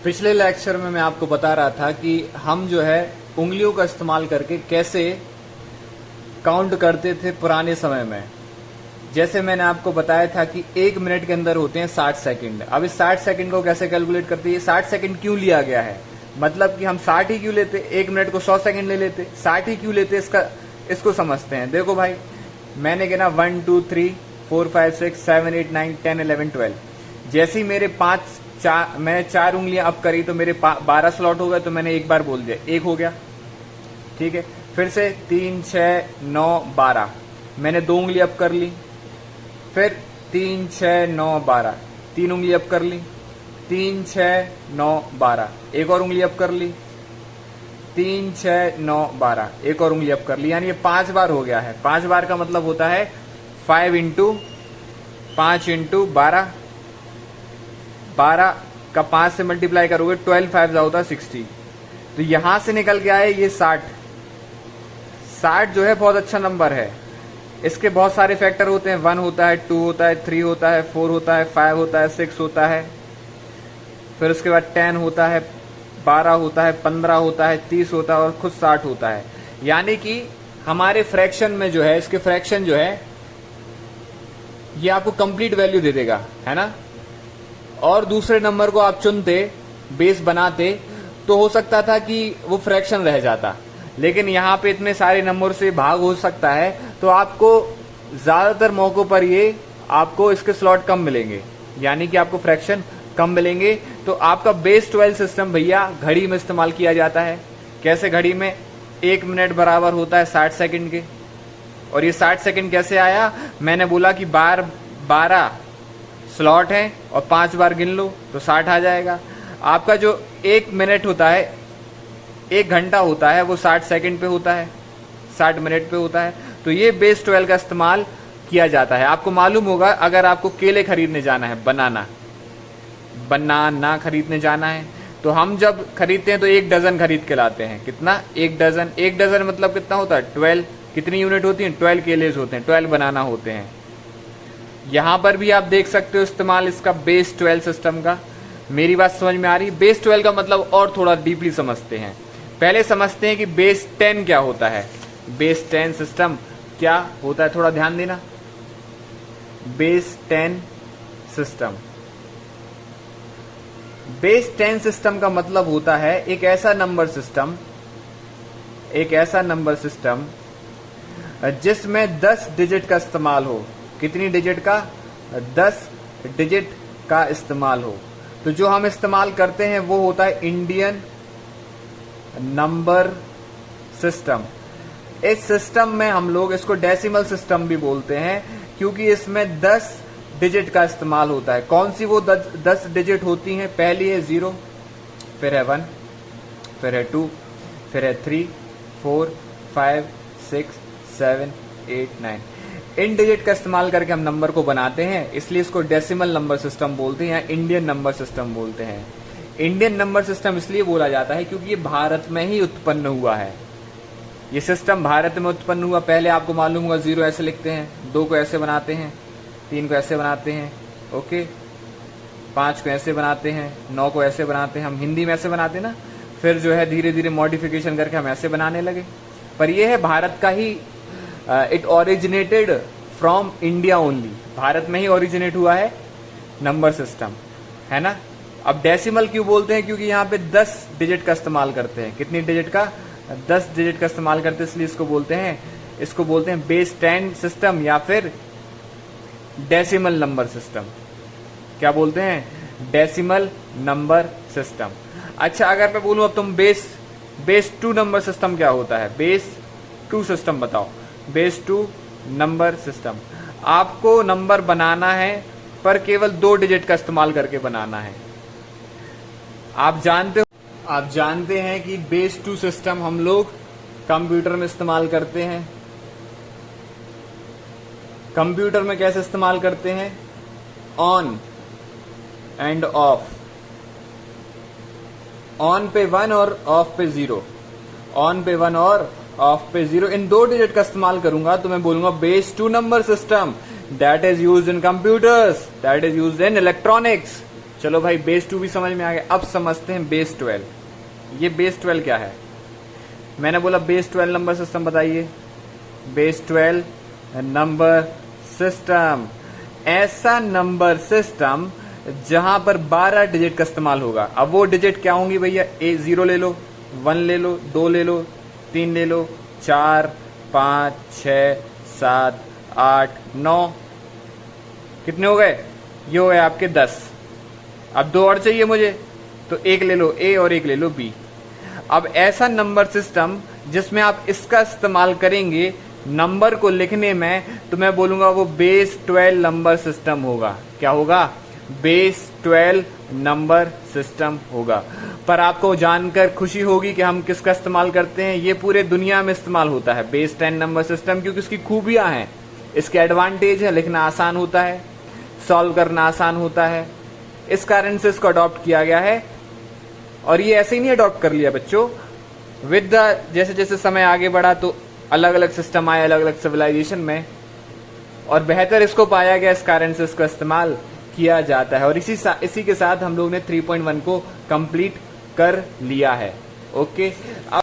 पिछले लेक्चर में मैं आपको बता रहा था कि हम जो है उंगलियों का इस्तेमाल करके कैसे काउंट करते थे पुराने समय में। जैसे मैंने आपको बताया था कि 1 मिनट के अंदर होते हैं 60 सेकंड। अब इस 60 सेकंड को कैसे कैलकुलेट करते हैं, 60 सेकंड क्यों लिया गया है, मतलब कि हम 60 ही क्यों लेते, 1 मिनट को 100 सेकंड ले लेते, 60 ही क्यों लेते, इसको समझते हैं। देखो भाई, मैंने गिना 1 2 3 4 5 6 7 8 9 10 11 12। जैसे ही मेरे मैंने 4 उंगलियां अप करी तो मेरे 12 स्लॉट हो गए, तो मैंने एक बार बोल दिया 1 हो गया, ठीक है। फिर से 3 6 9 12, मैंने 2 उंगली अप कर ली, फिर 3 6 9 12, 3 उंगली अप कर ली, 3 6 9 12, एक और उंगली अप कर ली, 3 6 9 12, एक और उंगली अप कर ली, यानी ये 5 बार हो गया है। 5 बार का मतलब होता है 5 इंटू 5 इंटू 12, 12 का 5 से मल्टीप्लाई करोगे 12 5 होता है 60। तो यहां से निकल के आए ये 60। 60 जो है बहुत अच्छा नंबर है। इसके बहुत सारे फैक्टर होते हैं, 1 होता है, 2 होता है, 3 होता है, 4 होता है, 5 होता है, 6 होता है, फिर उसके बाद 10 होता है, 12 होता है, 15 होता है, 30 होता है और खुद 60 होता है। यानी कि हमारे फ्रैक्शन में जो है, इसके फ्रैक्शन जो है ये आपको कंप्लीट वैल्यू दे देगा, है ना। और दूसरे नंबर को आप चुनते, बेस बनाते, तो हो सकता था कि वो फ्रैक्शन रह जाता, लेकिन यहाँ पे इतने सारे नंबर से भाग हो सकता है, तो आपको ज्यादातर मौकों पर ये आपको इसके स्लॉट कम मिलेंगे, यानी कि आपको फ्रैक्शन कम मिलेंगे। तो आपका बेस 12 सिस्टम भैया घड़ी में इस्तेमाल किया जाता है। कैसे घड़ी में 1 मिनट बराबर होता है 60 सेकंड के, और ये 60 सेकंड कैसे आया, मैंने बोला कि 12 स्लॉट है और 5 बार गिन लो तो 60 आ जाएगा। आपका जो 1 मिनट होता है, 1 घंटा होता है, वो 60 सेकंड पे होता है, 60 मिनट पे होता है। तो ये बेस 12 का इस्तेमाल किया जाता है। आपको मालूम होगा, अगर आपको केले खरीदने जाना है, बनाना खरीदने जाना है, तो हम जब खरीदते हैं तो 1 डजन खरीद के लाते हैं। कितना? 1 डजन। 1 डजन मतलब कितना होता है? 12। कितनी यूनिट होती है? 12 केलेज होते हैं, 12 बनाना होते हैं। यहां पर भी आप देख सकते हो इस्तेमाल इसका बेस 12 सिस्टम का। मेरी बात समझ में आ रही? बेस 12 का मतलब और थोड़ा डीपली समझते हैं। पहले समझते हैं कि बेस 10 क्या होता है। बेस 10 सिस्टम क्या होता है, थोड़ा ध्यान देना। बेस 10 सिस्टम, बेस 10 सिस्टम का मतलब होता है एक ऐसा नंबर सिस्टम जिसमें 10 डिजिट का इस्तेमाल हो। कितनी डिजिट का? 10 डिजिट का इस्तेमाल हो। तो जो हम इस्तेमाल करते हैं वो होता है इंडियन नंबर सिस्टम। इस सिस्टम में हम लोग इसको डेसिमल सिस्टम भी बोलते हैं, क्योंकि इसमें 10 डिजिट का इस्तेमाल होता है। कौन सी वो 10 डिजिट होती हैं? पहली है 0, फिर है 1, फिर है 2, फिर है 3 4 5 6 7 8 9। इन डिजिट का इस्तेमाल करके हम नंबर को बनाते हैं, इसलिए इसको डेसिमल नंबर सिस्टम बोलते हैं या इंडियन नंबर सिस्टम बोलते हैं। इंडियन नंबर सिस्टम इसलिए बोला जाता है क्योंकि ये भारत में ही उत्पन्न हुआ है। ये सिस्टम भारत में उत्पन्न हुआ। पहले आपको मालूम होगा 0 ऐसे लिखते हैं, 2 को ऐसे बनाते हैं, 3 को ऐसे बनाते हैं, ओके, 5 को ऐसे बनाते हैं, 9 को ऐसे बनाते हैं। हम हिंदी में ऐसे बनाते हैं ना, फिर जो है धीरे धीरे मॉडिफिकेशन करके हम ऐसे बनाने लगे। पर ये है भारत का ही, it originated from India only. Bharat में ही ओरिजिनेट हुआ है नंबर सिस्टम, है ना। अब डेसिमल क्यों बोलते हैं? क्योंकि यहाँ पे 10 डिजिट का इस्तेमाल करते हैं। कितनी डिजिट का? 10 डिजिट का इस्तेमाल करते हैं, इसलिए इसको बोलते हैं बेस 10 सिस्टम या फिर डेसिमल नंबर सिस्टम। क्या बोलते हैं? Decimal number system. अच्छा, अगर मैं बोलूं अब तुम बेस 2 नंबर सिस्टम क्या होता है? बेस 2 सिस्टम बताओ। बेस 2 नंबर सिस्टम, आपको नंबर बनाना है पर केवल 2 डिजिट का इस्तेमाल करके बनाना है। आप जानते हैं कि बेस 2 सिस्टम हम लोग कंप्यूटर में इस्तेमाल करते हैं। कंप्यूटर में कैसे इस्तेमाल करते हैं? On end of. ऑन पे 1 और ऑफ पे 0। ऑन पे 1 और ऑफ पे 0। इन 2 डिजिट का इस्तेमाल करूंगा तो मैं बोलूंगा base 2 number system. That is used in computers, that is used in electronics. चलो भाई बेस 2 भी समझ में आ गया। अब समझते हैं बेस 12। ये बेस 12 क्या है? मैंने बोला बेस 12 नंबर सिस्टम बताइए। बेस 12 नंबर सिस्टम, ऐसा नंबर सिस्टम जहां पर 12 डिजिट का इस्तेमाल होगा। अब वो डिजिट क्या होंगी भैया? 0 ले लो, 1 ले लो, 2 ले लो, 3 ले लो, 4, 5, 6, 7, 8, 9, कितने हो गए? ये हो गए आपके 10। अब 2 और चाहिए मुझे, तो 1 ले लो ए और 1 ले लो बी। अब ऐसा नंबर सिस्टम जिसमें आप इसका इस्तेमाल करेंगे नंबर को लिखने में, तो मैं बोलूंगा वो बेस 12 नंबर सिस्टम होगा। क्या होगा? बेस 12 नंबर सिस्टम होगा। पर आपको जानकर खुशी होगी कि हम किसका इस्तेमाल करते हैं। ये पूरे दुनिया में इस्तेमाल होता है बेस 10 नंबर सिस्टम, क्योंकि इसकी खूबियां हैं, इसके एडवांटेज है। लिखना आसान होता है, सॉल्व करना आसान होता है, इस कारण से इसको अडॉप्ट किया गया है। और ये ऐसे ही नहीं अडॉप्ट कर लिया बच्चों, विद द जैसे जैसे समय आगे बढ़ा तो अलग अलग सिस्टम आए अलग अलग सिविलाइजेशन में, और बेहतर इसको पाया गया, इस कारण से इसका इस्तेमाल किया जाता है। और इसी के साथ हम लोग ने 3.1 को कंप्लीट कर लिया है। ओके। अब